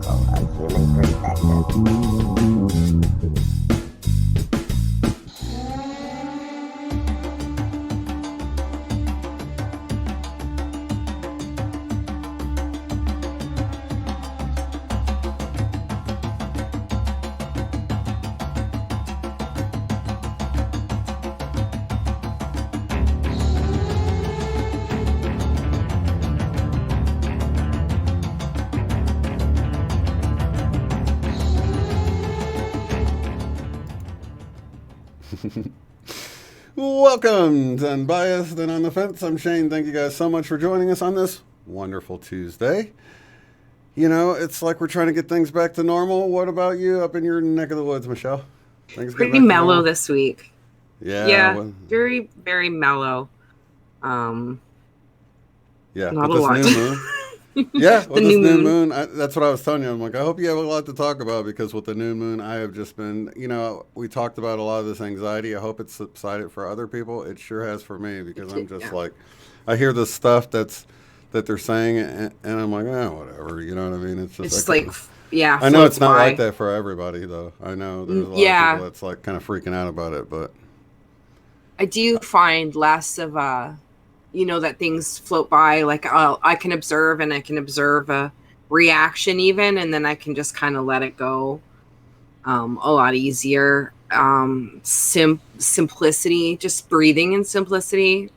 cycle of human perspective. Welcome to Unbiased and on the Fence. I'm Shane. Thank you guys so much for joining us on this wonderful Tuesday. You know, it's like we're trying to get things back to normal. What about you up in your neck of the woods, Michelle? Things Pretty mellow this week. Yeah. Very, very mellow. Yeah, not with a lot. New moon. Yeah, with this new moon, that's what I was telling you. I'm like, I hope you have a lot to talk about because with the new moon, I have just been, you know, we talked about a lot of this anxiety. I hope it's subsided for other people. It sure has for me because I'm just like, I hear this stuff that they're saying and I'm like, whatever. You know what I mean? It's just like yeah. I know it's not like that for everybody though. I know there's a lot of people that's like kind of freaking out about it, but I do find less of that things float by. Like I can observe and I can observe a reaction even, and then I can just kind of let it go a lot easier. Simplicity, just breathing in simplicity.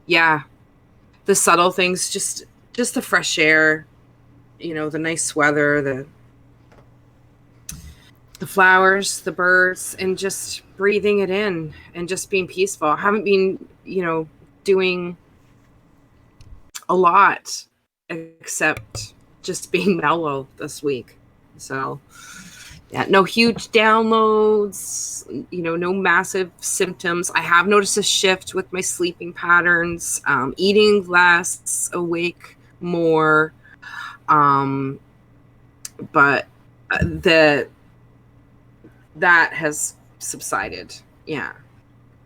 Yeah, the subtle things, just the fresh air, the nice weather, the flowers, the birds, and just breathing it in and just being peaceful. I haven't been, doing a lot except just being mellow this week. So, yeah, no huge downloads, no massive symptoms. I have noticed a shift with my sleeping patterns, eating less, awake more. But that has subsided. Yeah.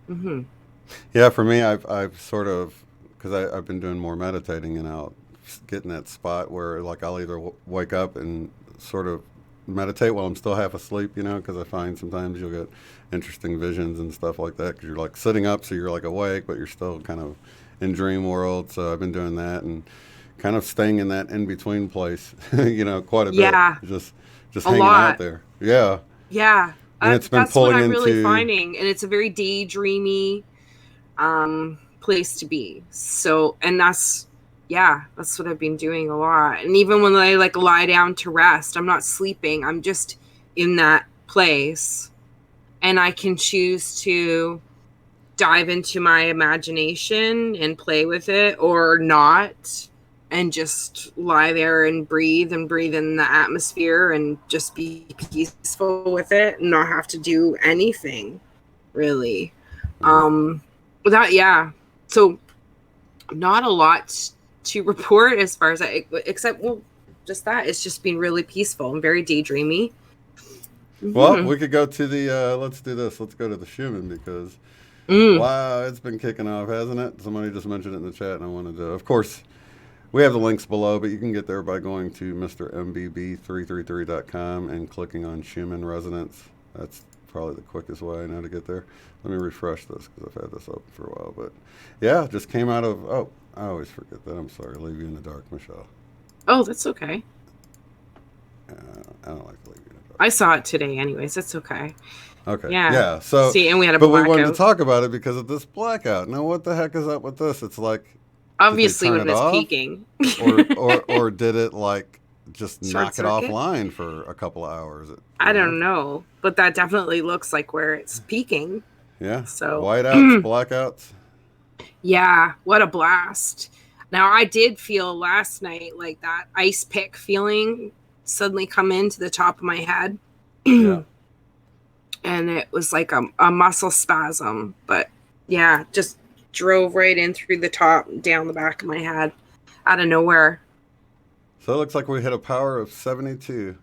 Mm-hmm. Yeah, for me, I've sort of, because I've been doing more meditating and I'll get in that spot where like I'll either wake up and sort of meditate while I'm still half asleep, because I find sometimes you'll get interesting visions and stuff like that because you're like sitting up, so you're like awake, but you're still kind of in dream world. So I've been doing that and kind of staying in that in-between place, quite a bit. Yeah. Just hanging out there. Yeah. Yeah. And it's been that's pulling what I'm into really finding, and it's a very daydreamy place to be. So, and that's what I've been doing a lot. And even when I like lie down to rest, I'm not sleeping. I'm just in that place, and I can choose to dive into my imagination and play with it or not, and just lie there and breathe in the atmosphere and just be peaceful with it and not have to do anything really. So not a lot to report as far as except just that it's just been really peaceful and very daydreamy. Well, we could go to the let's do this. Let's go to the Schumann because wow, it's been kicking off, hasn't it? Somebody just mentioned it in the chat and I wanted to, of course, we have the links below, but you can get there by going to MrMBB333.com and clicking on Schumann Resonance. That's probably the quickest way I know to get there. Let me refresh this because I've had this open for a while. But yeah, just came out of, I always forget that. I'm sorry. Leave you in the dark, Michelle. Oh, that's okay. I don't like to leave you in the dark. I saw it today anyways. That's okay. Okay. Yeah. So, see, and we had a but blackout. we wanted to talk about it because of this blackout. Now, what the heck is up with this? It's like, obviously when it's peaking. or did it like just knock it offline for a couple of hours? I don't know, but that definitely looks like where it's peaking. Yeah. So whiteouts, blackouts. Yeah, what a blast. Now I did feel last night like that ice pick feeling suddenly come into the top of my head. Yeah. And it was like a muscle spasm, but yeah, just drove right in through the top, down the back of my head, out of nowhere. So it looks like we hit a power of 72.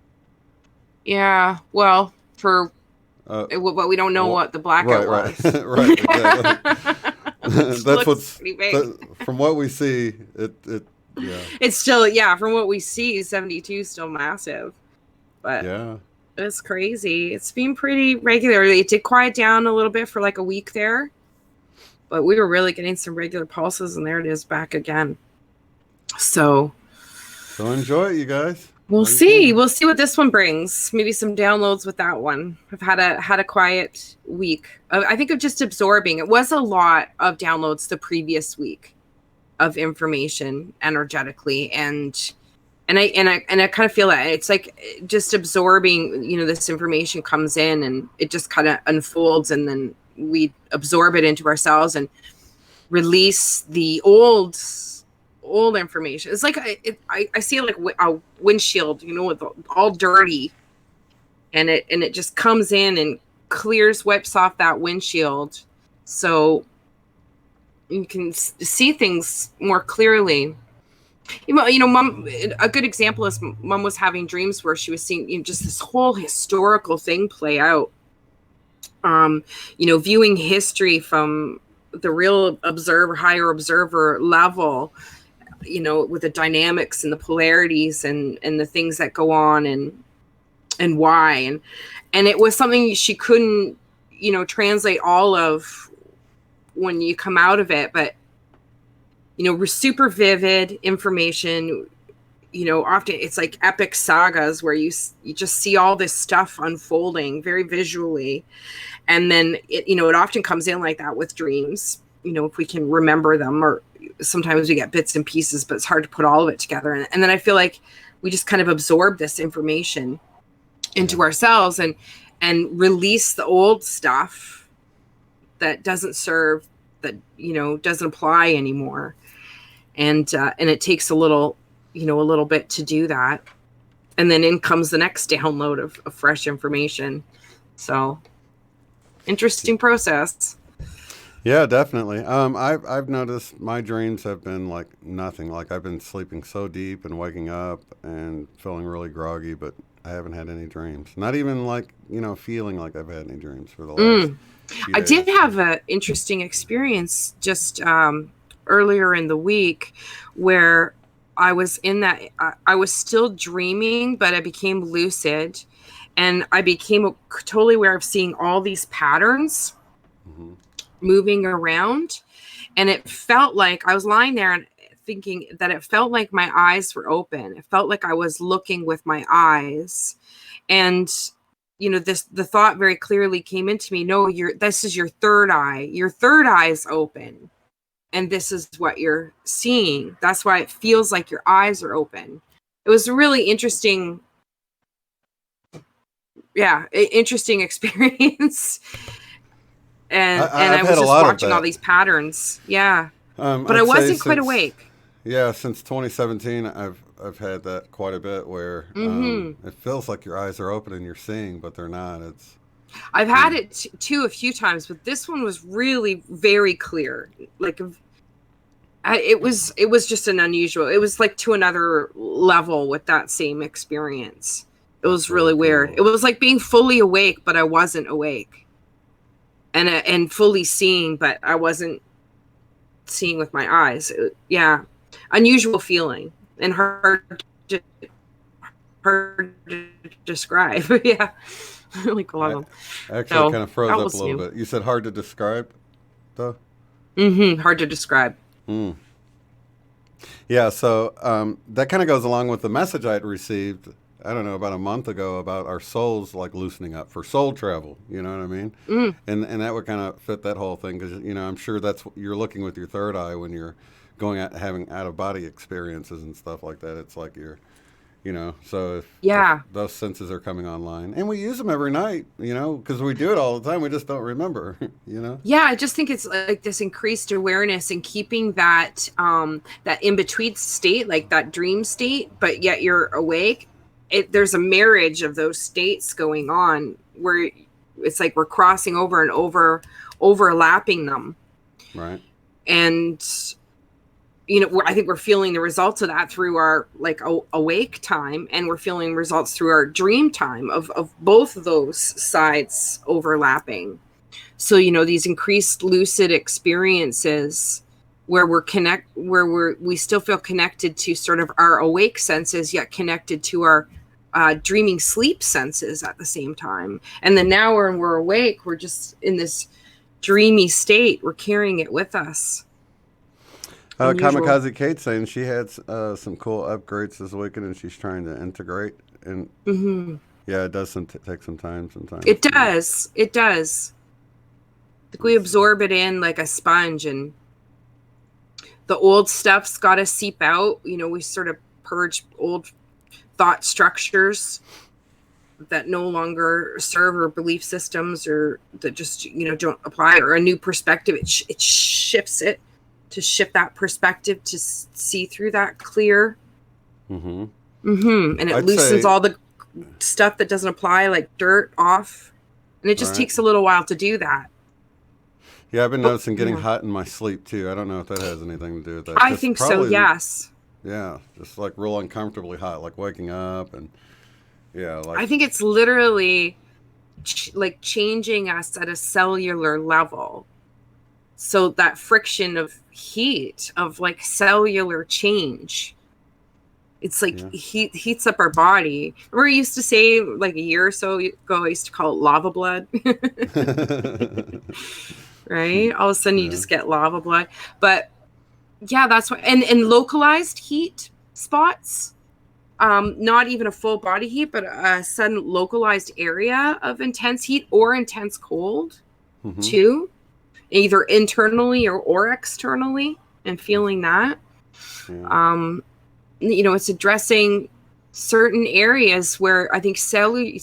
Yeah, well, but we don't know what the blackout was. Right, exactly. That's from what we see. It Yeah. It's still, yeah, from what we see, 72 is still massive. But Yeah. it's crazy. It's been pretty regular. It did quiet down a little bit for like a week there, but we were really getting some regular pulses, and there it is back again. So enjoy it, you guys. we'll All you see. can. We'll see what this one brings. Maybe some downloads with that one. I've had a quiet week. I think of just absorbing. It was a lot of downloads the previous week of information energetically, and I kind of feel that it's like just absorbing, this information comes in and it just kind of unfolds, and then we absorb it into ourselves and release the old information. It's like I see it like a windshield, with all dirty, and it just comes in and wipes off that windshield, so you can see things more clearly. Mom, a good example is Mom was having dreams where she was seeing, just this whole historical thing play out. Viewing history from the real higher observer level, with the dynamics and the polarities and the things that go on and why. And it was something she couldn't, translate all of when you come out of it, but super vivid information. Often it's like epic sagas where you just see all this stuff unfolding very visually, and then it often comes in like that with dreams. If we can remember them, or sometimes we get bits and pieces, but it's hard to put all of it together. And then I feel like we just kind of absorb this information into ourselves and release the old stuff that doesn't serve, that doesn't apply anymore. And it takes a little bit to do that. And then in comes the next download of fresh information. So interesting process. Yeah, definitely. I've noticed my dreams have been like nothing. Like I've been sleeping so deep and waking up and feeling really groggy, but I haven't had any dreams. Not even like, feeling like I've had any dreams for the last few I days. did have an interesting experience just earlier in the week where I was in that, I was still dreaming, but I became lucid, and I became totally aware of seeing all these patterns moving around. And it felt like I was lying there and thinking that it felt like my eyes were open. It felt like I was looking with my eyes. And the thought very clearly came into me, no, this is your third eye. Your third eye is open, and this is what you're seeing. That's why it feels like your eyes are open. It was a really interesting experience. And I was just watching all these patterns. Yeah. But I wasn't quite awake. Yeah, since 2017, I've had that quite a bit where it feels like your eyes are open and you're seeing, but they're not. I've had it too a few times, but this one was really very clear. Like it was just an unusual. It was like to another level with that same experience. It was really weird. It was like being fully awake, but I wasn't awake. And fully seeing, but I wasn't seeing with my eyes. Unusual feeling and hard to describe. Yeah, like a lot of them. Actually, kind of froze up a little bit. You said hard to describe, though. Hard to describe. Yeah, so that kind of goes along with the message I had received, I don't know, about a month ago about our souls like loosening up for soul travel. You know what I mean? And that would kind of fit that whole thing because I'm sure that's you're looking with your third eye when you're going out having out of body experiences and stuff like that. It's like you're, so if those senses are coming online, and we use them every night, because we do it all the time. We just don't remember, Yeah, I just think it's like this increased awareness and keeping that that in between state, like that dream state, but yet you're awake. There's a marriage of those states going on where it's like we're crossing over and overlapping them. Right. And, I think we're feeling the results of that through our like awake time, and we're feeling results through our dream time of both of those sides overlapping. So, these increased lucid experiences where we still feel connected to sort of our awake senses, yet connected to our dreaming sleep senses at the same time. And then now when we're awake, we're just in this dreamy state. We're carrying it with us. Kamikaze Kate saying she had some cool upgrades this weekend, and she's trying to integrate. And yeah, it does take some time sometimes. It does. It does. Like we absorb it in like a sponge, and the old stuff's got to seep out. You know, we sort of purge old thought structures that no longer serve, or belief systems, or that just, you know, don't apply, or a new perspective. It shifts it to shift that perspective to see through that clear. And it loosens all the stuff that doesn't apply, like dirt, off. And it just takes a little while to do that. Yeah, I've been noticing getting hot in my sleep too. I don't know if that has anything to do with that. I think so, yes. Yeah, just like real uncomfortably hot, like waking up, and like I think it's literally like changing us at a cellular level. So that friction of heat, of like cellular change, it's like heats up our body. Remember, I used to say like a year or so ago, I used to call it lava blood. Right? All of a sudden you just get lava blood. But yeah, that's what, and localized heat spots, not even a full body heat, but a sudden localized area of intense heat or intense cold too, either internally or externally, and feeling that. You know, it's addressing certain areas where I think cellularly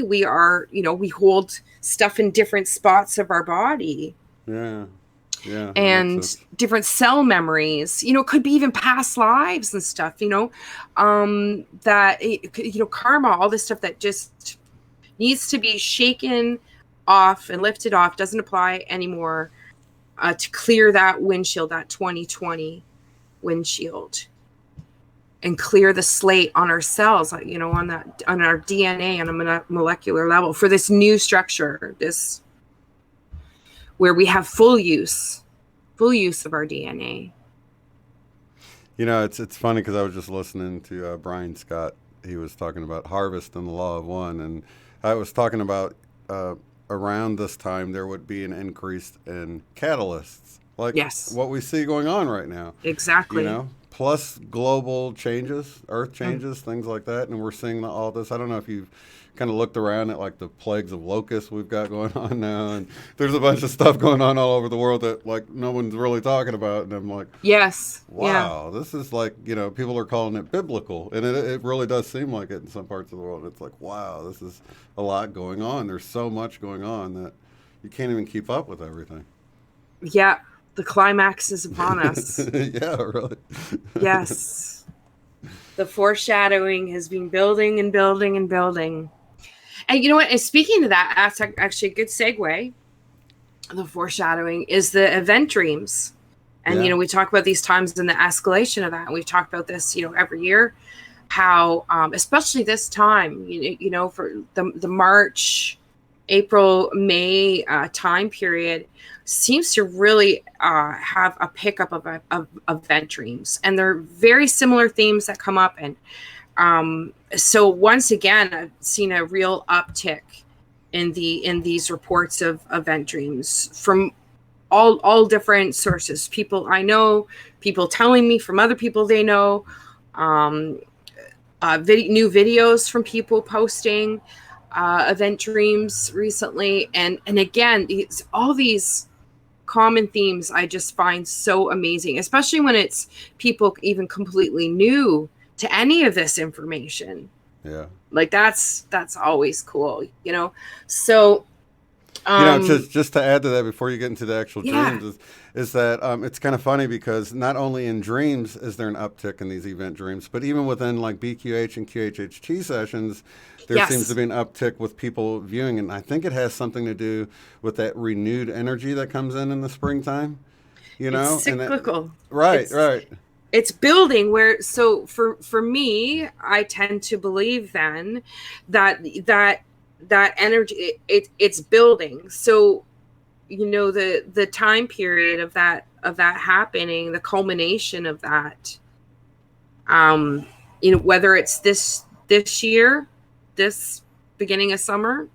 we are, you know, we hold stuff in different spots of our body. And different cell memories, you know, it could be even past lives and stuff, you know, that, you know, karma, all this stuff that just needs to be shaken off and lifted off, doesn't apply anymore, to clear that windshield, that 2020 windshield, and clear the slate on our cells, you know, on our DNA on a molecular level for this new structure, this where we have full use of our DNA. You know, it's funny because I was just listening to Brian Scott. He was talking about harvest and the law of one, and I was talking about around this time there would be an increase in catalysts, like what we see going on right now. Exactly. You know, plus global changes, earth changes, things like that, and we're seeing all this. I don't know if you've kind of looked around at like the plagues of locusts we've got going on now, and there's a bunch of stuff going on all over the world that like no one's really talking about, and I'm like, wow, this is like, you know, people are calling it biblical, and it really does seem like it in some parts of the world. It's like, wow, this is a lot going on. There's so much going on that you can't even keep up with everything. Yeah, the climax is upon us. Yeah, really. Yes. The foreshadowing has been building and building and building. And you know what? And speaking of that, that's actually a good segue. The foreshadowing is the event dreams. And, you know, we talk about these times and the escalation of that. And we've talked about this, you know, every year, how, especially this time, you know, for the March, April, May time period seems to really have a pickup of event dreams. And they're very similar themes that come up. And so once again, I've seen a real uptick in these reports of event dreams from all different sources. People I know, people telling me from other people they know, new videos from people posting event dreams recently, and again, all these common themes I just find so amazing, especially when it's people even completely new to any of this information. Yeah, like that's always cool, you know. So you know, just to add to that before you get into the actual dreams, is that it's kind of funny because not only in dreams is there an uptick in these event dreams, but even within like BQH and QHHT sessions, there seems to be an uptick with people viewing, and I think it has something to do with that renewed energy that comes in the springtime. You know, it's cyclical. Right. It's building where, so for me, I tend to believe then that energy, it's building. So, the time period of that happening, the culmination of that, whether it's this year, this beginning of summer,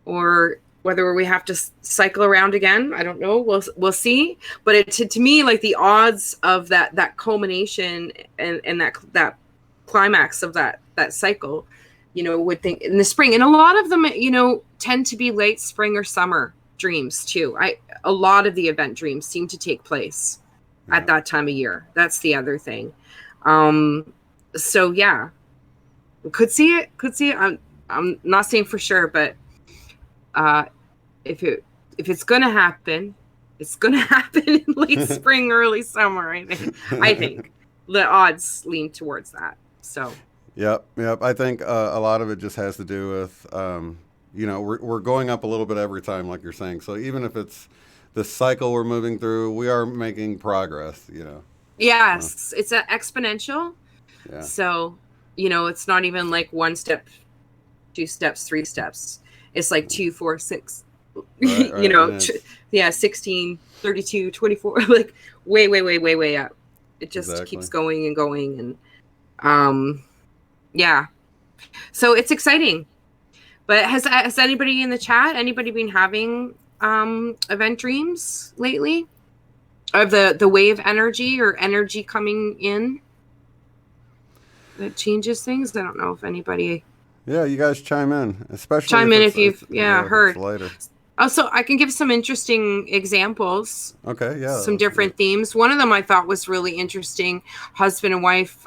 or whether we have to cycle around again, I don't know. We'll see. But to me, like the odds of that culmination and that climax of that cycle, would think in the spring, and a lot of them, tend to be late spring or summer dreams too. A lot of the event dreams seem to take place at that time of year. That's the other thing. So yeah, could see it. I'm not saying for sure, but if it's gonna happen, it's gonna happen in late spring, early summer. I think the odds lean towards that. So. Yep. I think a lot of it just has to do with we're going up a little bit every time, like you're saying. So even if it's the cycle we're moving through, we are making progress. Yes, it's exponential. Yeah. So it's not even like 1 step, 2 steps, 3 steps. It's like 2, 4, 6. Right. 16, 32, 24, like way up. It just keeps going and going, and yeah. So it's exciting. But has anybody in the chat, anybody been having event dreams lately? Of the wave energy or energy coming in that changes things? I don't know if anybody. Yeah, you guys chime in, especially chime in if you've heard. Later. Also, I can give some interesting examples. Okay, yeah. Some different themes. One of them I thought was really interesting. Husband and wife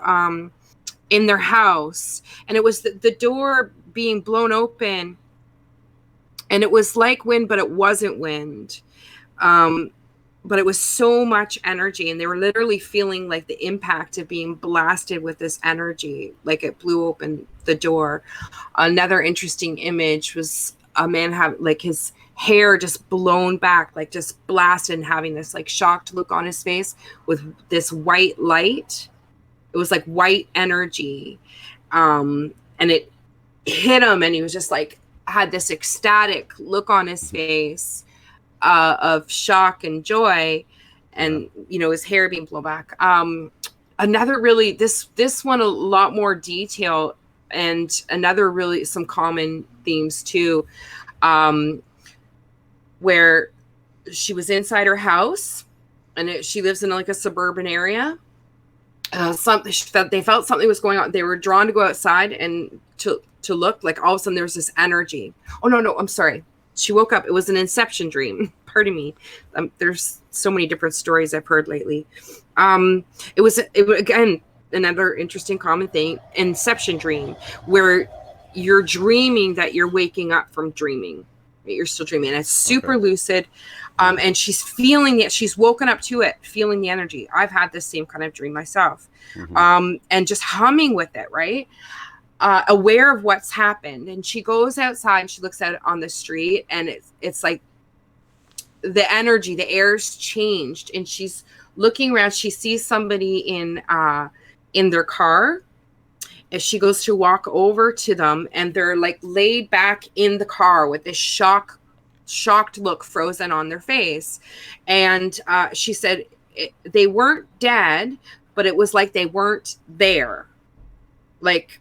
in their house, and it was the door being blown open, and it was like wind, but it wasn't wind. But it was so much energy, and they were literally feeling like the impact of being blasted with this energy, like it blew open the door. Another interesting image was a man have like his hair just blown back, like just blasted, and having this like shocked look on his face with this white light. It was like white energy, and it hit him, and he was just like had this ecstatic look on his face. Of shock and joy, and his hair being blown back. Another really this one a lot more detail, and another really some common themes too, where she was inside her house, and she lives in like a suburban area. They felt something was going on. They were drawn to go outside and to look. Like all of a sudden there was this energy. Oh no, I'm sorry. She woke up. It was an inception dream. Pardon me. There's so many different stories I've heard lately. It was again another interesting common thing. Inception dream, where you're dreaming that you're waking up from dreaming. You're still dreaming. And it's super lucid. And she's feeling it. She's woken up to it, feeling the energy. I've had this same kind of dream myself. Mm-hmm. And just humming with it, right? Aware of what's happened, and she goes outside and she looks out on the street, and it's like the energy, the air's changed, and she's looking around. She sees somebody in their car. As she goes to walk over to them, and they're like laid back in the car with this shocked look frozen on their face, and she said they weren't dead, but it was like they weren't there, like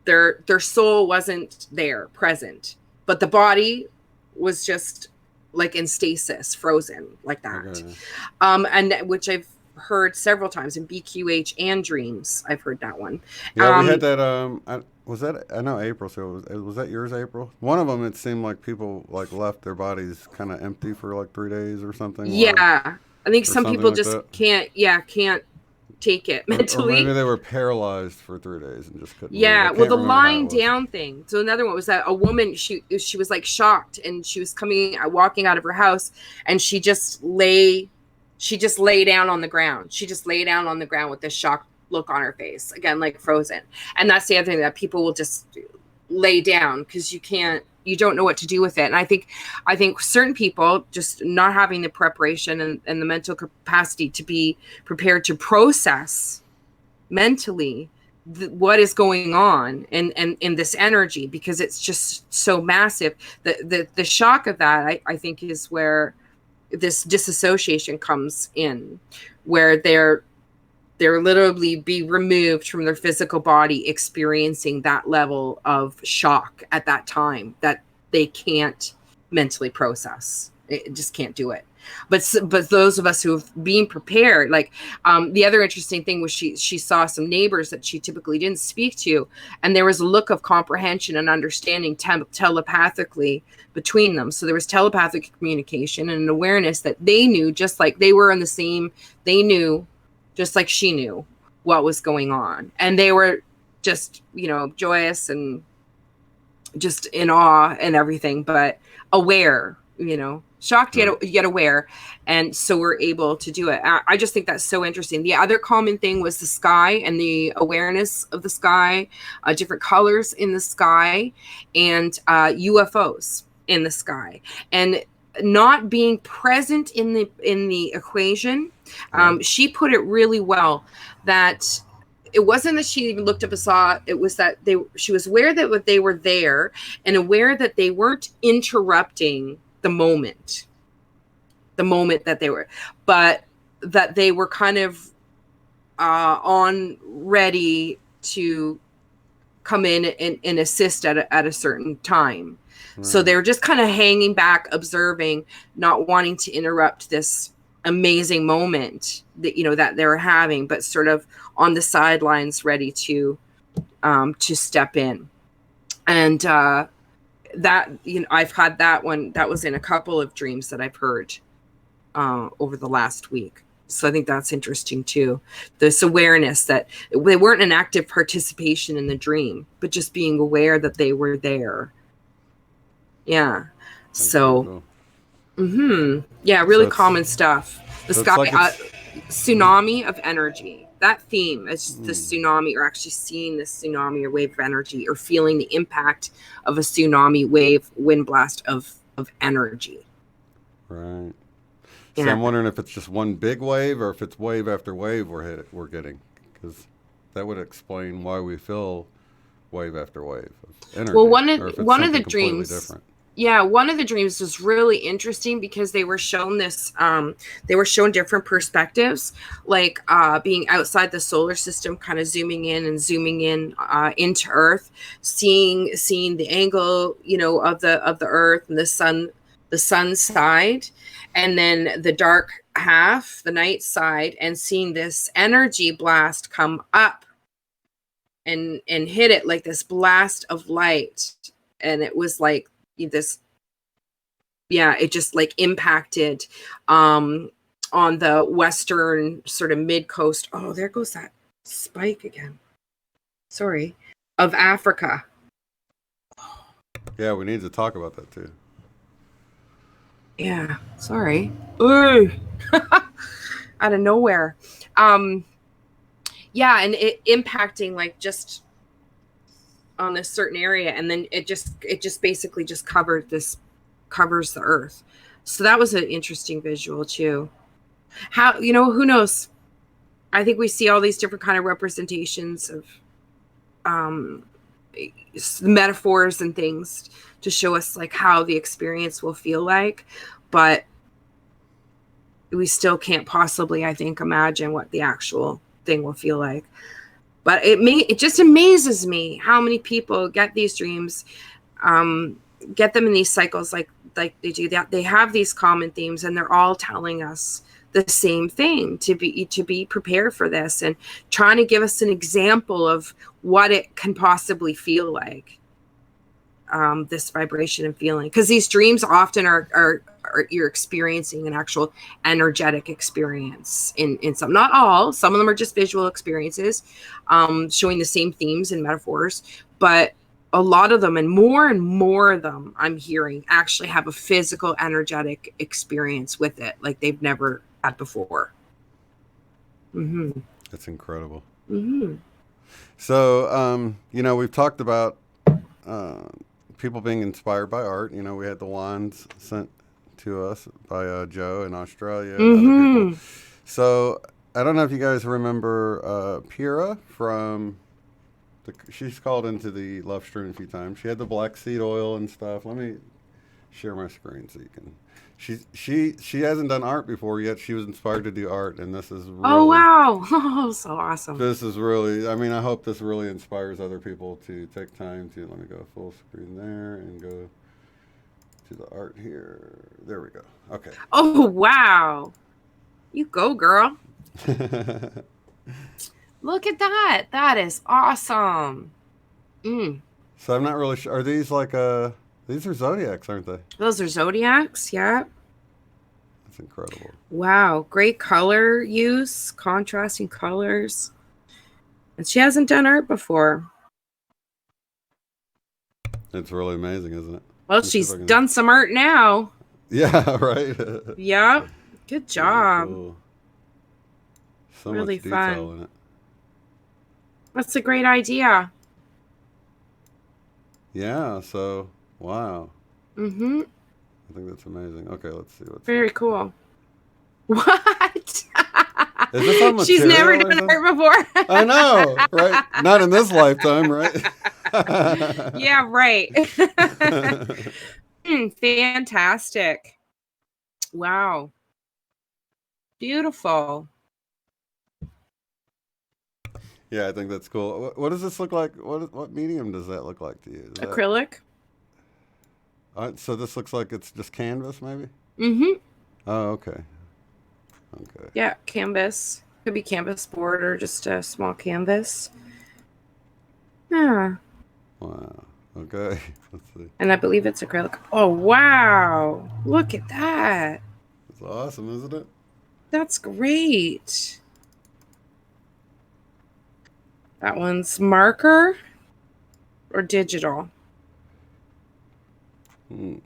their soul wasn't there present, but the body was just like in stasis, frozen like that. Okay. And which I've heard several times in BQH and dreams. I've heard that one. Yeah, we had that. I know April. So was that yours, April? One of them, it seemed like people like left their bodies kind of empty for like 3 days or something. Yeah, I think some people like just that. can't take it mentally. Or maybe they were paralyzed for 3 days and just couldn't. Yeah, well, the lying down thing. So another one was that a woman, she was like shocked, and she was walking out of her house, and she just lay down on the ground. She just lay down on the ground with this shocked look on her face, again, like frozen. And that's the other thing, that people will just lay down because you don't know what to do with it. And I think certain people just not having the preparation and the mental capacity to be prepared to process mentally what is going on and in this energy, because it's just so massive. The shock of that, I think, is where this disassociation comes in, where they're literally be removed from their physical body, experiencing that level of shock at that time that they can't mentally process. It just can't do it. But those of us who have been prepared, like, the other interesting thing was she saw some neighbors that she typically didn't speak to, and there was a look of comprehension and understanding telepathically between them. So there was telepathic communication and an awareness that they knew, just like they were in the same, they knew just like she knew what was going on, and they were just, you know, joyous and just in awe and everything, but aware, you know, shocked yet aware. And so we're able to do it. I just think that's so interesting. The other common thing was the sky and the awareness of the sky, different colors in the sky, and UFOs in the sky, and not being present in the equation. She put it really well, that it wasn't that she even looked up and saw, it was that she was aware that they were there, and aware that they weren't interrupting the moment that they were, but that they were kind of on ready to come in and assist at a certain time. So they were just kind of hanging back, observing, not wanting to interrupt this amazing moment that, you know, that they were having, but sort of on the sidelines, ready to step in. And that, you know, I've had that one. That was in a couple of dreams that I've heard over the last week. So I think that's interesting too. This awareness that they weren't an active participation in the dream, but just being aware that they were there. Yeah. That's so cool. Yeah, really So common stuff. The so sky, like tsunami of energy. That theme is the tsunami, or actually seeing the tsunami or wave of energy, or feeling the impact of a tsunami wave, wind blast of energy. Right. So I'm wondering if it's just one big wave, or if it's wave after wave we're getting, because that would explain why we feel wave after wave of energy. Well, one of the dreams. Different. Yeah, one of the dreams was really interesting because they were shown this, they were shown different perspectives, like being outside the solar system, kind of zooming in into Earth, seeing the angle, you know, of the Earth and the sun side, and then the dark half, the night side, and seeing this energy blast come up and hit it, like this blast of light. And it was like this, it just like impacted on the western sort of mid coast. Oh, there goes that spike again. Sorry. Of Africa. Yeah, we need to talk about that too. Yeah, sorry. Ooh. Out of nowhere. Yeah, and it impacting like just on this certain area, and then it just basically just covers the earth. So that was an interesting visual too. How, you know, who knows? I think we see all these different kind of representations of metaphors and things to show us like how the experience will feel like, but we still can't possibly, I think, imagine what the actual thing will feel like. But it just amazes me how many people get these dreams, get them in these cycles like they do that. They have these common themes, and they're all telling us the same thing, to be prepared for this, and trying to give us an example of what it can possibly feel like, this vibration and feeling. Because these dreams often are you're experiencing an actual energetic experience in some, not all, some of them are just visual experiences, showing the same themes and metaphors, but a lot of them, and more of them, I'm hearing, actually have a physical energetic experience with it, like they've never had before. That's incredible. So you know, we've talked about people being inspired by art. You know, we had the wands sent to us by Joe in Australia and other people. So I don't know if you guys remember Pyrrha from She's called into the love stream a few times. She had the black seed oil and stuff. Let me share my screen so you can. She hasn't done art before yet. She was inspired to do art, and Oh wow. Oh, so awesome. this is really. I mean, I hope this really inspires other people to take time to. Let me go full screen there and go to the art here. There we go. Okay. Oh wow. You go, girl. Look at that. That is awesome. So I'm not really sure. Are these like these are zodiacs, aren't they? Those are zodiacs, yeah. That's incredible. Wow, great color use, contrasting colors. And she hasn't done art before. It's really amazing, isn't it? Well, she's done some art now. Yeah, right. Yeah, good job. Really cool. So really much detail fun. in it. That's a great idea. Yeah. So wow. Mm-hmm. I think that's amazing. Okay, let's see what's very cool. What? Is this on material? She's never done art before. I know, right? Not in this lifetime, right? Yeah, right. Fantastic. Wow. Beautiful. Yeah, I think that's cool. What does this look like? What medium does that look like to you? Acrylic. So this looks like it's just canvas, maybe? Mm-hmm. Oh, okay. Okay. Yeah, canvas. Could be canvas board or just a small canvas. Yeah. Wow. Okay. Let's see. And I believe it's acrylic. Oh, wow. Look at that. It's awesome, isn't it? That's great. That one's marker or digital? I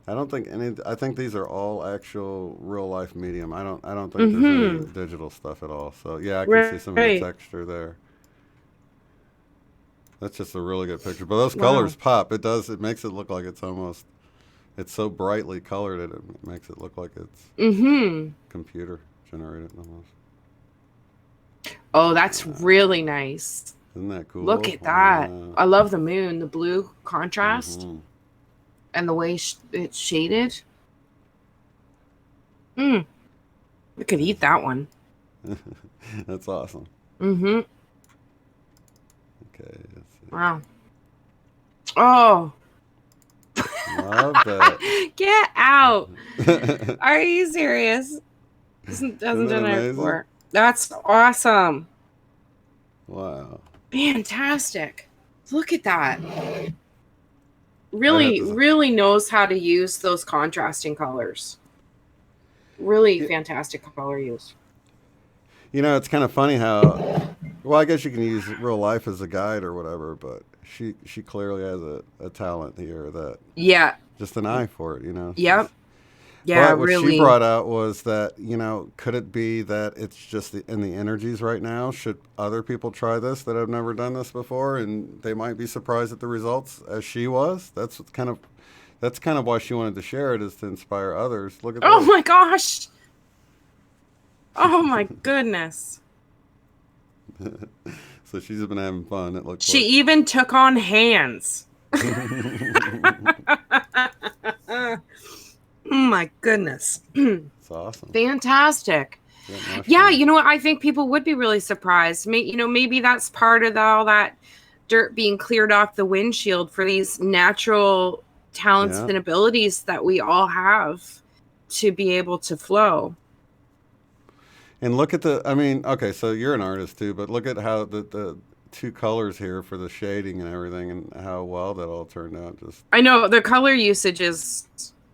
don't think any. I think these are all actual real life medium. I don't think there's any digital stuff at all. So yeah, I can see some of the texture there. That's just a really good picture. But those colors pop. It does. It makes it look like it's almost. It's so brightly colored it makes it look like it's computer generated almost. Oh, that's really nice. Isn't that cool? Look at that. I love the moon, the blue contrast, and the way it's shaded. I could eat that one. That's awesome. Okay. Let's see. Wow. Oh. Love that. Get out. Are you serious? Hasn't done it before. That's awesome. Wow. Fantastic. Look at that. Really knows how to use those contrasting colors. Really fantastic color use. You know, it's kind of funny how, well, I guess you can use real life as a guide or whatever, but she clearly has a talent here that, just an eye for it, you know. Yep. Yeah, but what really. she brought out was that, you know, could it be that it's just in the energies right now? Should other people try this that have never done this before, and they might be surprised at the results as she was? That's kind of why she wanted to share it, is to inspire others. Look at that. Oh my gosh. Oh my goodness. So she's been having fun. It looks. She even took on hands. Oh my goodness. It's awesome. Fantastic. Yeah, you know what? I think people would be really surprised. Maybe that's part of all that dirt being cleared off the windshield for these natural talents and abilities that we all have to be able to flow. And look at okay, so you're an artist too, but look at how the two colors here for the shading and everything, and how well that all turned out. I know the color usage is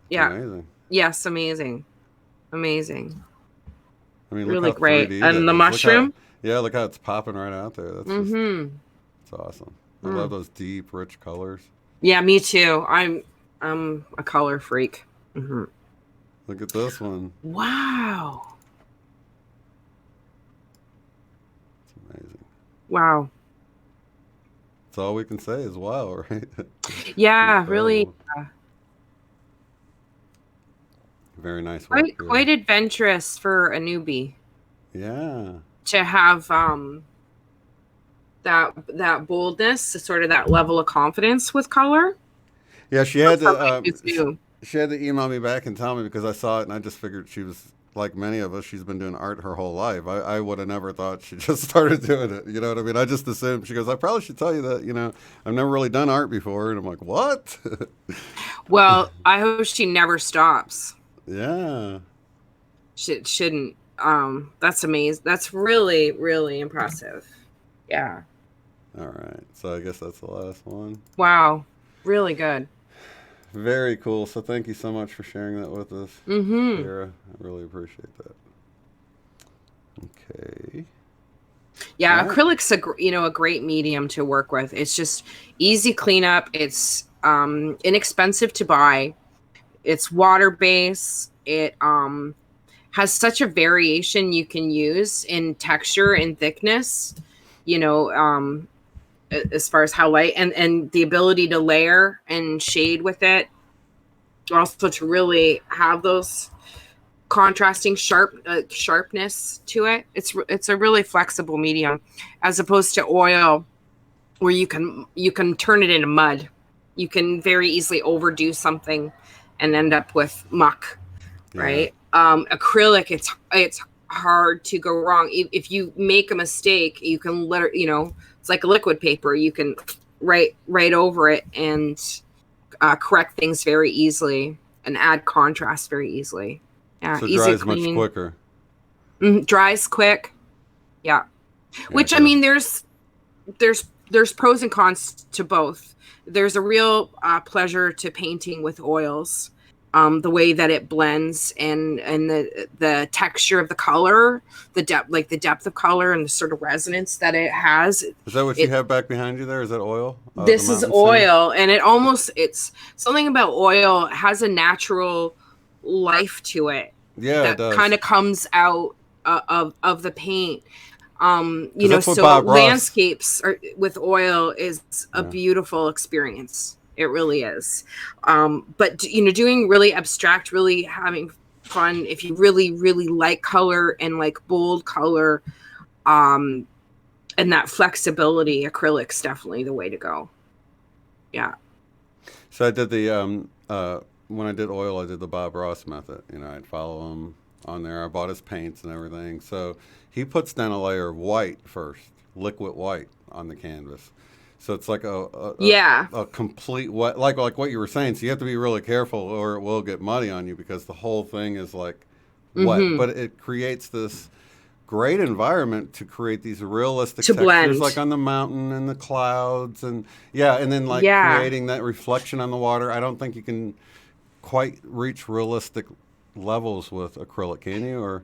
amazing. Yes, amazing. I mean, really great. And the mushroom? Look how it's popping right out there. That's it's awesome. I love those deep, rich colors. Yeah, me too. I'm a color freak. Look at this one. Wow. It's amazing. Wow. That's all we can say is wow, right? Yeah, really. Very nice work. Quite adventurous for a newbie. Yeah. To have that boldness, sort of that level of confidence with color. Yeah, That's something to do. she had to email me back and tell me because I saw it and I just figured she was like many of us. She's been doing art her whole life. I would have never thought she just started doing it. You know what I mean? I just assumed. She goes, I probably should tell you that. I've never really done art before, and I'm like, what? Well, I hope she never stops. Yeah. Shouldn't. That's amazing. That's really, really impressive. Yeah. All right. So I guess that's the last one. Wow. Really good. Very cool. So thank you so much for sharing that with us, Mm-hmm. Sarah. I really appreciate that. Okay. Yeah, All right. acrylic's a great medium to work with. It's just easy cleanup. It's inexpensive to buy. It's water based. It has such a variation you can use in texture and thickness. You know, as far as how light and the ability to layer and shade with it. Also to really have those contrasting sharpness to it. It's a really flexible medium, as opposed to oil, where you can turn it into mud. You can very easily overdo something and end up with muck, Yeah. right? Acrylic, it's hard to go wrong. If you make a mistake, you can it's like a liquid paper. You can write over it and correct things very easily and add contrast very easily. Yeah, So it easy to dries much clean. quicker. Dries quick. Yeah. Yeah, Which, I 'cause- mean, there's pros and cons to both. There's a real pleasure to painting with oils. The way that it blends and the texture of the color, the depth of color and the sort of resonance that it has. Is that what you have back behind you there? Is that oil? This the is mountain oil, and it's something about oil. It has a natural life to it sand? Yeah, it that does. kind of comes out of the paint. That's what So Bob Ross- landscapes with oil is a Yeah. beautiful experience. It really is. But doing really abstract, really having fun. If you really, really like color and like bold color, and that flexibility, acrylic's definitely the way to go. Yeah. So I did the when I did oil, I did the Bob Ross method. I'd follow him on there. I bought his paints and everything. So he puts down a layer of white first, liquid white on the canvas. So it's like a complete wet, like what you were saying. So you have to be really careful, or it will get muddy on you because the whole thing is like wet. Mm-hmm. But it creates this great environment to create these realistic To textures, blend. like on the mountain and the clouds, and then creating that reflection on the water. I don't think you can quite reach realistic levels with acrylic, can you? Or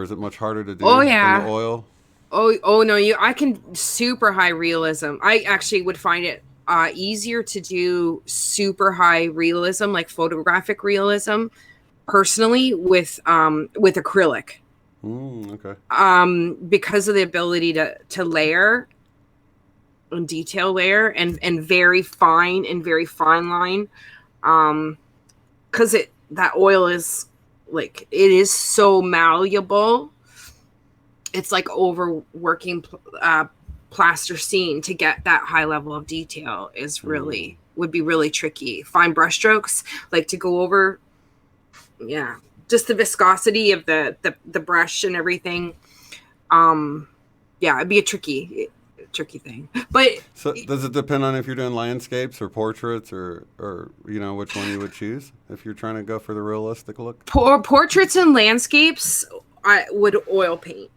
is it much harder to do than the oil? Oh no, I can super high realism. I actually would find it easier to do super high realism, like photographic realism, personally with acrylic. Okay. Because of the ability to layer and detail layer and very fine line. Because that oil is like, it is so malleable. It's like overworking plasticine to get that high level of detail is would be really tricky. Fine brush strokes, like to go over, just the viscosity of the brush and everything. It'd be a tricky thing. But so does it depend on if you're doing landscapes or portraits or which one you would choose if you're trying to go for the realistic look? Portraits and landscapes, I would oil paint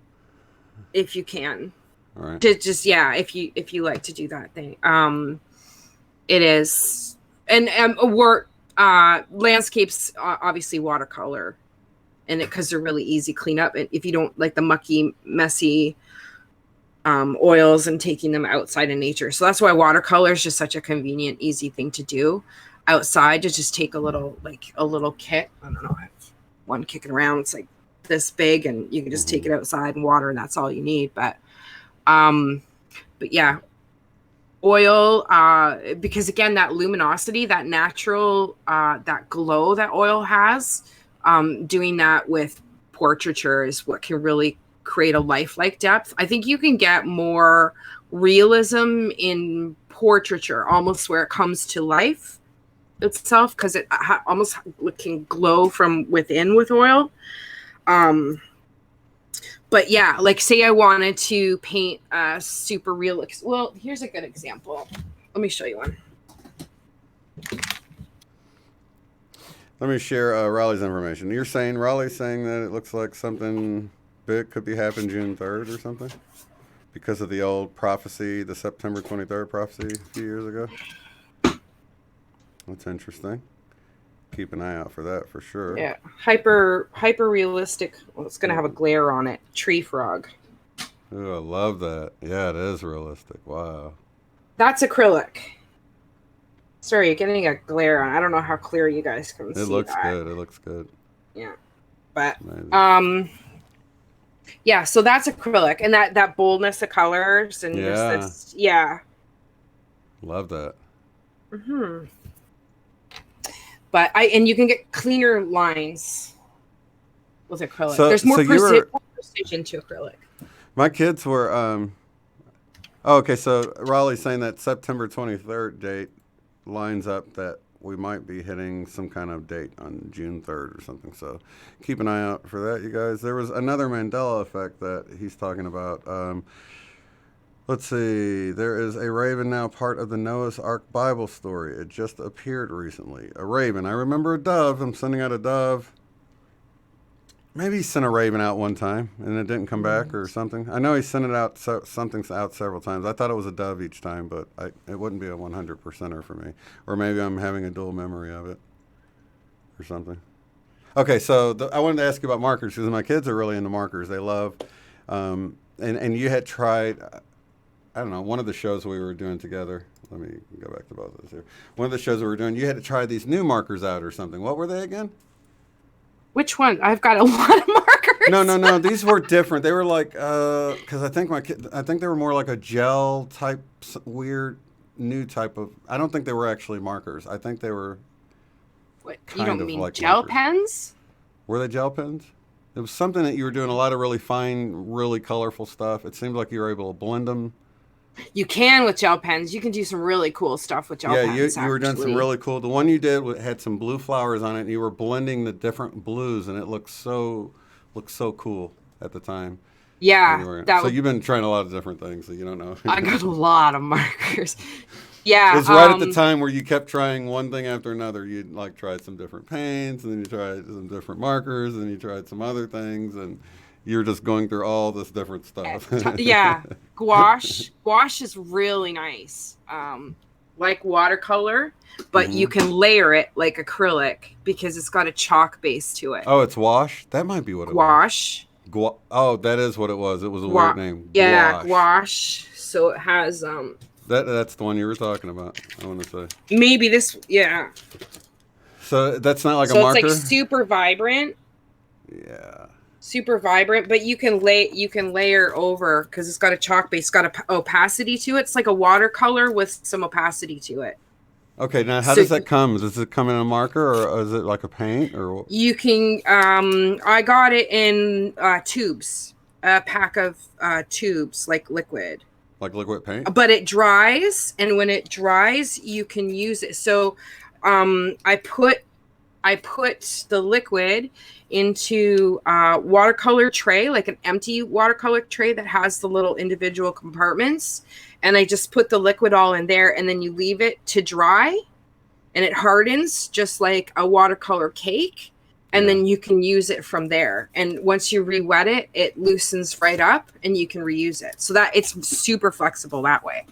if you can. All right. If you like to do that thing. It is, and landscapes obviously watercolor, and because they're really easy cleanup, and if you don't like the mucky, messy oils and taking them outside in nature, so that's why watercolor is just such a convenient, easy thing to do outside. To just take a little kit. I don't know, I have one kicking around. It's like this big, and you can just take it outside and water, and that's all you need. But yeah, oil, because again, that luminosity, that natural, that glow that oil has, doing that with portraiture is what can really create a lifelike depth. I think you can get more realism in portraiture, almost where it comes to life itself, because it almost can glow from within with oil. But yeah, like say I wanted to paint a super realistic. Well, here's a good example. Let me show you one. Let me share Raleigh's information. You're saying Raleigh's saying that it looks like something big could be happening June 3rd or something because of the old prophecy, the September 23rd prophecy a few years ago. That's interesting. Keep an eye out for that for sure. Yeah, hyper realistic. Well, it's gonna have a glare on it. Tree frog. Ooh, I love that. Yeah, it is realistic. Wow. That's acrylic. Sorry, you're getting a glare on. I don't know how clear you guys can see. It looks that. good. It looks good. Yeah, but amazing. Yeah. So that's acrylic, and that boldness of colors and yeah, this, yeah. Love that. Mm-hmm. But you can get cleaner lines with acrylic. There's more precision to acrylic. My kids were okay, so Raleigh's saying that September 23rd date lines up that we might be hitting some kind of date on June 3rd or something. So keep an eye out for that, you guys. There was another Mandela effect that he's talking about. Let's see. There is a raven now part of the Noah's Ark Bible story. It just appeared recently. A raven. I remember a dove. I'm sending out a dove. Maybe he sent a raven out one time and it didn't come back or something. I know he sent it out something out several times. I thought it was a dove each time, but it wouldn't be a 100%er for me. Or maybe I'm having a dual memory of it or something. Okay, so I wanted to ask you about markers because my kids are really into markers. They love, and you had tried. I don't know, one of the shows we were doing together. Let me go back to both of those here. One of the shows we were doing, you had to try these new markers out or something. What were they again? Which one? I've got a lot of markers. No. These were different. They were like, because I think they were more like a gel type, weird, new type of. I don't think they were actually markers. I think they were. What, you don't mean like gel markers. Pens? Were they gel pens? It was something that you were doing a lot of really fine, really colorful stuff. It seemed like you were able to blend them. You can with gel pens. You can do some really cool stuff with gel pens. Yeah, you were doing some really cool. The one you did had some blue flowers on it, and you were blending the different blues, and it looked so cool at the time. Yeah. So you've been trying a lot of different things that you don't know. I got a lot of markers. Yeah. It was right at the time where you kept trying one thing after another. You'd like tried some different paints, and then you tried some different markers, and then you tried some other things, and you're just going through all this different stuff. Yeah. Gouache is really nice. Like watercolor, but you can layer it like acrylic because it's got a chalk base to it. Oh, it's wash? That might be what it was. Oh, that is what it was. It was a weird name. Yeah, gouache. So it has that's the one you were talking about, I want to say. Maybe this, yeah. So that's not like a marker? So it's like super vibrant. Yeah. Super vibrant, but you can layer over because it's got a chalk base, it's got a opacity to it. It's like a watercolor with some opacity to it. Okay, now how does that come? Does it come in a marker or is it like a paint or? You can. I got it in tubes, a pack of tubes, like liquid. Like liquid paint. But it dries, and when it dries, you can use it. So, I put the liquid into a watercolor tray, like an empty watercolor tray that has the little individual compartments. And I just put the liquid all in there, and then you leave it to dry and it hardens just like a watercolor cake. And then you can use it from there. And once you re-wet it, it loosens right up and you can reuse it. So that it's super flexible that way.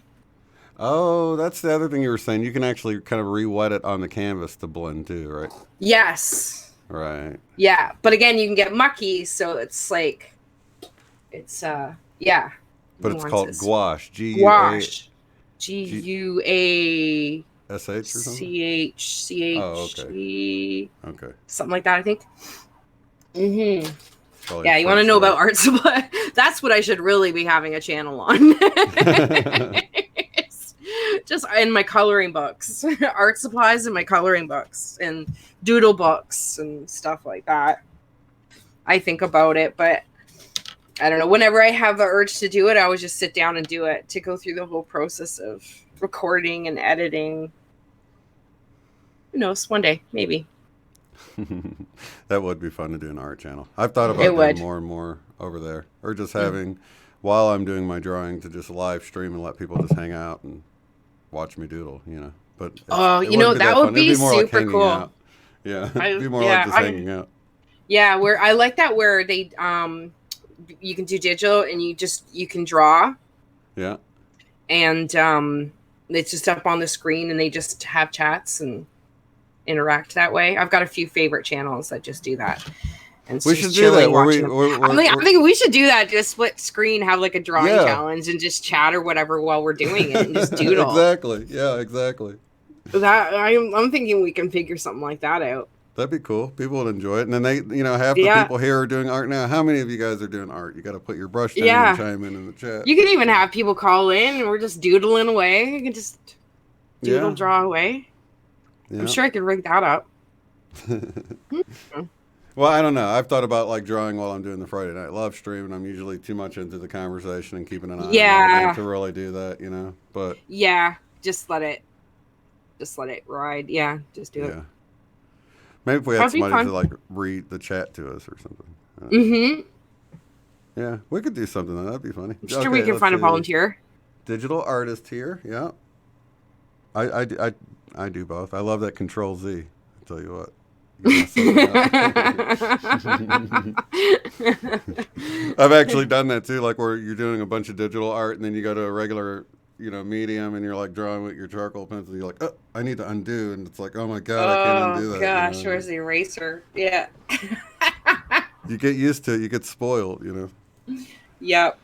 Oh, that's the other thing you were saying. You can actually kind of re-wet it on the canvas to blend too, right? Yes. Right. Yeah. But again, you can get mucky. So it's like, yeah. But it's called gouache. Gouache. G-U-A... S-H or something? C-H-C-H-E... Oh, okay. Something like that, I think. Mm-hmm. Probably yeah, you want to know about art supply? That's what I should really be having a channel on. Just in my coloring books. Art supplies in my coloring books and doodle books and stuff like that. I think about it, but I don't know. Whenever I have the urge to do it, I always just sit down and do it, to go through the whole process of recording and editing. Who knows? One day, maybe. That would be fun to do an art channel. I've thought It about doing would. more and more over there, or just Mm. having, while I'm doing my drawing, to just live stream and let people just hang out and watch me doodle, you know. But Oh, it wouldn't be that that would fun. It'd be be more like super hanging cool. out. Yeah, it'd be more like just hanging out. Yeah, where I like that, where they you can do digital and you can draw, Yeah. and it's just up on the screen and they just have chats and interact that way. I've got a few favorite channels that just do that. And it's We just should do that. chilling watching them. I'm thinking we should do that, just split screen, have like a drawing Yeah. challenge and just chat or whatever while we're doing it and just doodle. Exactly. Yeah, exactly. I'm thinking we can figure something like that out. That'd be cool. People would enjoy it. And then they, half the people here are doing art now. How many of you guys are doing art? You got to put your brush down and chime in the chat. You can even have people call in and we're just doodling away. You can just draw away. Yeah. I'm sure I could rig that up. Well, I don't know. I've thought about like drawing while I'm doing the Friday Night Love stream, and I'm usually too much into the conversation and keeping an eye on everything to really do that, But just let it ride. Yeah, just do it. Maybe if we had somebody to like read the chat to us or something. Yeah, we could do something. That'd be funny. I'm sure we can find a volunteer. Digital artist here. Yeah. I do both. I love that Control Z. I'll tell you what. I've actually done that too, like where you're doing a bunch of digital art and then you go to a regular, medium and you're like drawing with your charcoal pencil. You're like, oh, I need to undo, and it's like, oh my god, I can't undo that. Gosh, where's the eraser? Yeah. You get used to it. You get spoiled, Yep.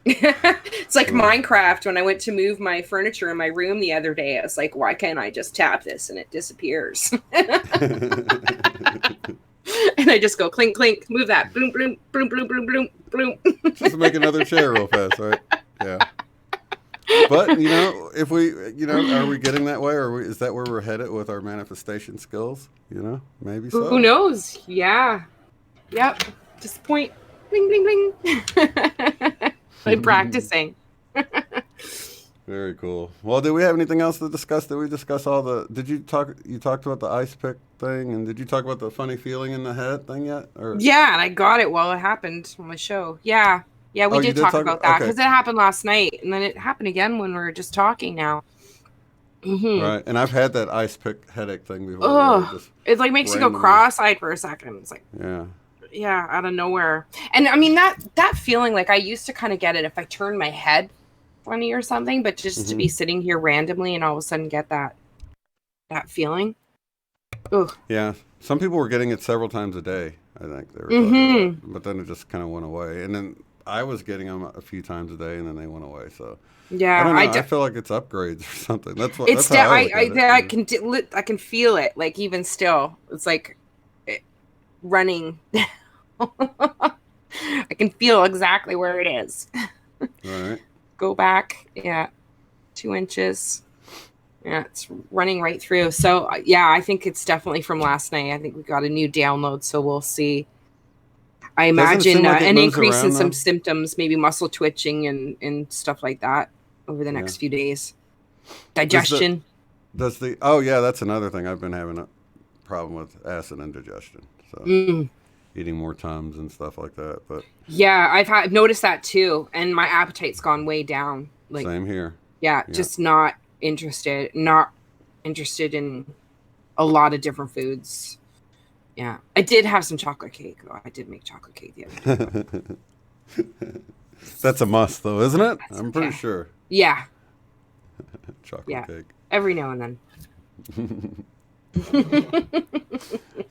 It's like Minecraft. When I went to move my furniture in my room the other day, I was like, why can't I just tap this and it disappears? And I just go clink, clink, move that, bloom, bloom, bloom, bloom, bloom, bloom, bloom. Just make another chair real fast, right? Yeah. But, if we, are we getting that way, or is that where we're headed with our manifestation skills? Maybe so. Who knows? Yeah. Yep. Just point, bling, bling, bling. I'm practicing. Very cool. Well, did we have anything else to discuss? Did we discuss you talked about the ice pick thing, and did you talk about the funny feeling in the head thing yet? Or? Yeah, and I got it while it happened on my show. Yeah, we did talk about that, because it happened last night, and then it happened again when we were just talking now. Mm-hmm. Right, and I've had that ice pick headache thing before. Oh, it like makes you go cross-eyed for a second. It's like, yeah, out of nowhere. And I mean, that feeling, like I used to kind of get it if I turned my head funny or something, but just to be sitting here randomly and all of a sudden get that feeling. Ugh. Yeah, some people were getting it several times a day. I think they were talking about, but then it just kind of went away. And then I was getting them a few times a day, and then they went away. So yeah, I don't know. I feel like it's upgrades or something. That's what. It's that's how I can feel it. Like even still, it's like running. I can feel exactly where it is. All right. Go back, 2 inches. Yeah, it's running right through. So yeah, I think it's definitely from last night. I think we got a new download, so we'll see. I imagine an increase in some symptoms, maybe muscle twitching and stuff like that over the next few days. Digestion. That's another thing. I've been having a problem with acid indigestion. So eating more Tums and stuff like that. But yeah, I've noticed that too, and my appetite's gone way down. Like, same here. Yeah, just not interested in a lot of different foods. Yeah, I did have some chocolate cake. I did make chocolate cake the other day. That's a must, though, isn't it? I'm pretty sure. Yeah. Chocolate cake. Every now and then.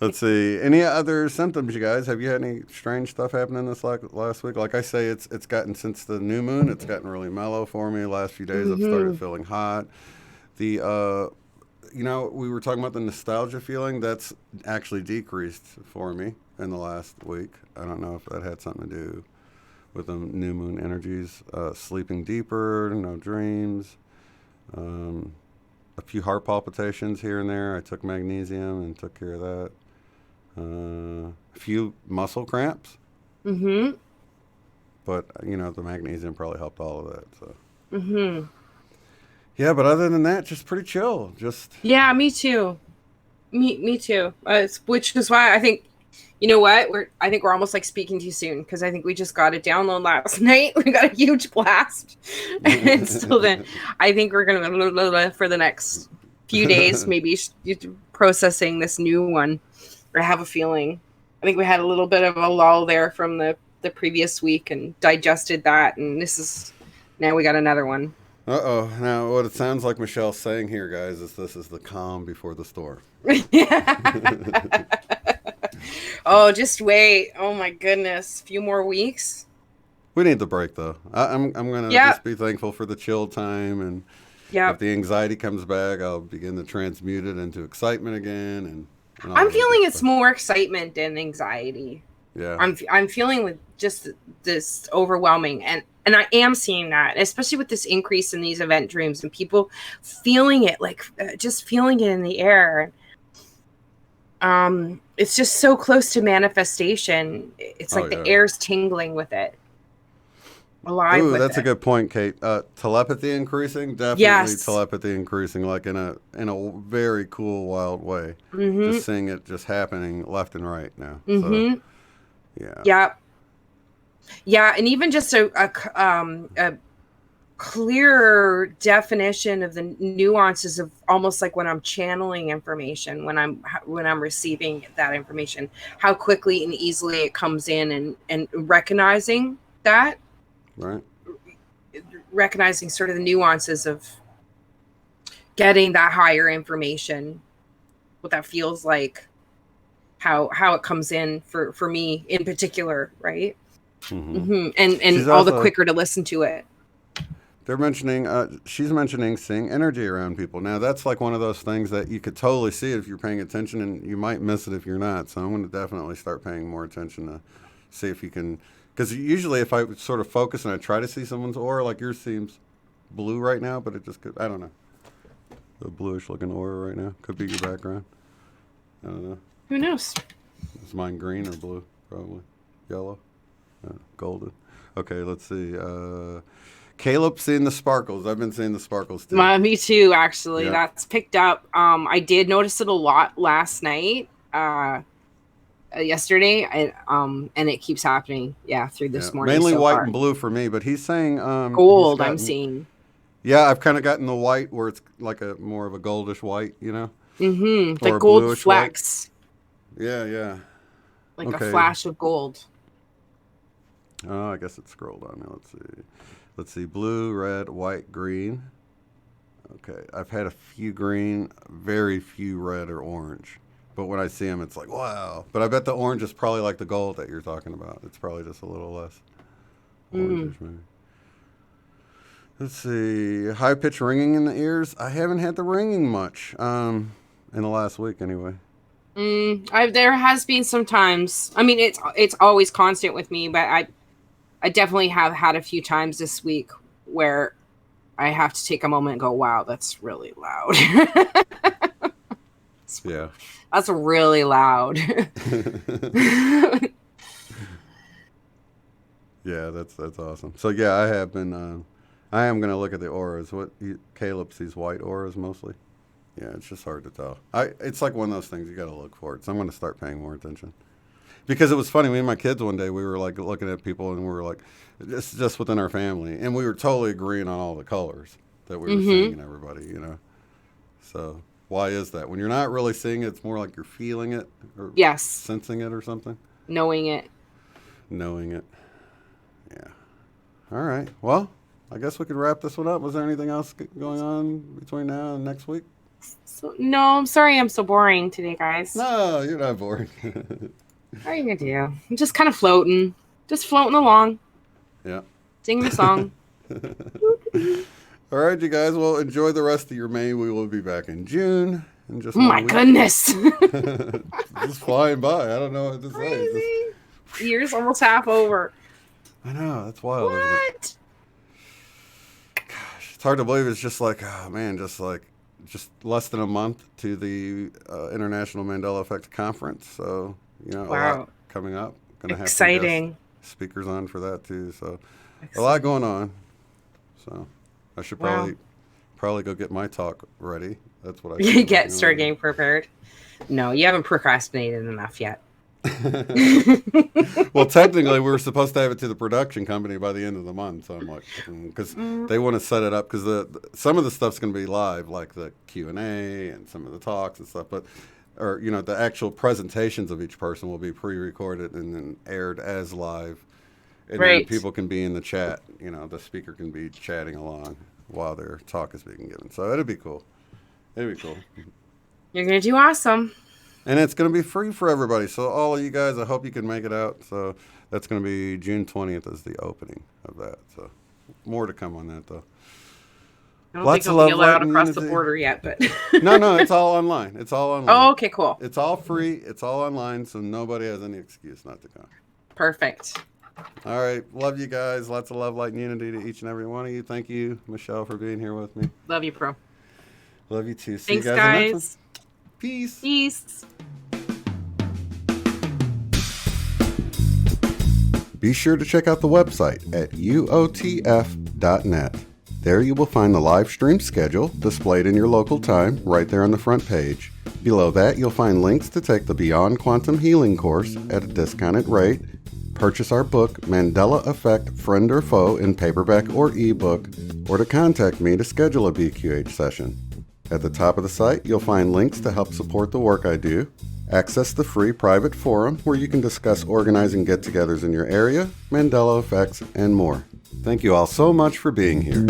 Let's see. Any other symptoms, you guys? Have you had any strange stuff happening this last week? Like I say, it's gotten, since the new moon, it's gotten really mellow for me. The last few days, I've started feeling hot. We were talking about the nostalgia feeling. That's actually decreased for me in the last week. I don't know if that had something to do with the new moon energies. Sleeping deeper, no dreams. A few heart palpitations here and there. I took magnesium and took care of that. A few muscle cramps. but the magnesium probably helped all of that. So Mm-hmm. yeah, but other than that, just pretty chill. Just Yeah, me too. Me too. Which is why I think, you know what? I think we're almost like speaking too soon, because I think we just got a download last night. We got a huge blast, and so then I think we're gonna for the next few days, maybe processing this new one. I have a feeling. I think we had a little bit of a lull there from the previous week and digested that, and now we got another one. Uh-oh. Now, what it sounds like Michelle's saying here, guys, is this is the calm before the storm. Oh, just wait. Oh my goodness. A few more weeks. We need the break, though. I'm going to Yeah. just be thankful for the chill time, and Yeah. if the anxiety comes back, I'll begin to transmute it into excitement again, and all I'm that feeling good it's stuff. more excitement than anxiety. Yeah. I'm feeling with just this overwhelming, and I am seeing that, especially with this increase in these event dreams and people feeling it, like just feeling it in the air. It's just so close to manifestation. It's Oh, like the yeah. air's tingling with it, alive Ooh, with that's a it. good point, Kate. Telepathy increasing, definitely Yes. telepathy increasing, like in a very cool, wild way. Mm-hmm. Just seeing it just happening left and right now. So Mm-hmm. yeah, Yeah. Yeah, and even just a clearer definition of the nuances of almost like when I'm channeling information, when I'm receiving that information, how quickly and easily it comes in, and recognizing that, right. recognizing sort of the nuances of getting that higher information, what that feels like, how it comes in for me in particular, right? Hmm. Mm-hmm. And She's all the also quicker to listen to it. they're mentioning she's mentioning seeing energy around people. Now that's like one of those things that you could totally see it if you're paying attention, and you might miss it if you're not. So I'm going to definitely start paying more attention to see if you can, because usually if I sort of focus and I try to see someone's aura, like yours seems blue right now, but it just could, I don't know, the bluish looking aura right now could be your background. I don't know. Who knows? Is mine green or blue? Probably yellow, golden. Okay, let's see. Caleb seeing the sparkles. I've been seeing the sparkles too. Me too, actually. Yeah, That's picked up. I did notice it a lot last night, yesterday, and it keeps happening. Yeah, through yeah. this morning Mainly so white far. and blue for me, but he's saying he's Gold, I'm gotten. seeing. Yeah, I've kind of gotten the white where it's like a more of a goldish white, Mm-hmm. or Like a gold bluish white. flecks, Yeah, yeah. like a Okay. flash of gold. Oh, I guess it scrolled on me. Let's see. Let's see. Blue, red, white, green. Okay. I've had a few green, very few red or orange. But when I see them, it's like, wow. But I bet the orange is probably like the gold that you're talking about. It's probably just a little less Mm. orangish, maybe. Let's see. High pitch ringing in the ears. I haven't had the ringing much in the last week, anyway. There has been some times. I mean, it's always constant with me, but I definitely have had a few times this week where I have to take a moment and go, wow, that's really loud. Yeah. That's really loud. Yeah, that's awesome. So yeah, I have been. I am going to look at the auras. Caleb sees white auras mostly. Yeah, it's just hard to tell. It's like one of those things you got to look for it. So I'm going to start paying more attention. Because it was funny, me and my kids one day we were like looking at people and we were like, it's just within our family, and we were totally agreeing on all the colors that we were seeing in everybody. So why is that? When you're not really seeing it, it's more like you're feeling it or Yes. sensing it or something. Knowing it. Knowing it. Yeah. All right. Well, I guess we could wrap this one up. Was there anything else going on between now and next week? So, no, I'm sorry I'm so boring today, guys. No, you're not boring. What are you gonna do? I'm just kind of floating. Just floating along. Yeah. Singing a song. All right, you guys. Well, enjoy the rest of your May. We will be back in June. In just Oh my goodness. Just flying by. I don't know what to say. Crazy. Year's almost half over. I know. That's wild. Isn't it? What? Gosh, it's hard to believe. It's just like, oh man, just less than a month to the International Mandela Effect Conference. So, a Wow. lot coming up. Gonna have Exciting. speakers on for that too. So Excellent. a lot going on. So I should Wow. probably go get my talk ready. That's what I should Start getting prepared. No, you haven't procrastinated enough yet. Well, technically, we were supposed to have it to the production company by the end of the month. So I'm like, because they want to set it up because some of the stuff's going to be live, like the Q&A and some of the talks and stuff. But the actual presentations of each person will be pre-recorded and then aired as live, and then people can be in the chat. The speaker can be chatting along while their talk is being given. So it'd be cool. It'd be cool. You're gonna do awesome. And it's going to be free for everybody. So all of you guys, I hope you can make it out. So that's going to be June 20th is the opening of that. So more to come on that, though. I don't think I'll be allowed across the border yet, but... No, it's all online. It's all online. Oh, okay, cool. It's all free. It's all online, so nobody has any excuse not to come. Perfect. All right. Love you guys. Lots of love, light, and unity to each and every one of you. Thank you, Michelle, for being here with me. Love you, Pro. Love you, too. See Thanks, you guys. In the next one. Peace. Peace. Be sure to check out the website at uotf.net. There you will find the live stream schedule displayed in your local time right there on the front page. Below that, you'll find links to take the Beyond Quantum Healing course at a discounted rate, purchase our book, Mandela Effect, Friend or Foe, in paperback or ebook, or to contact me to schedule a BQH session. At the top of the site, you'll find links to help support the work I do, access the free private forum where you can discuss organizing get-togethers in your area, Mandela effects, and more. Thank you all so much for being here.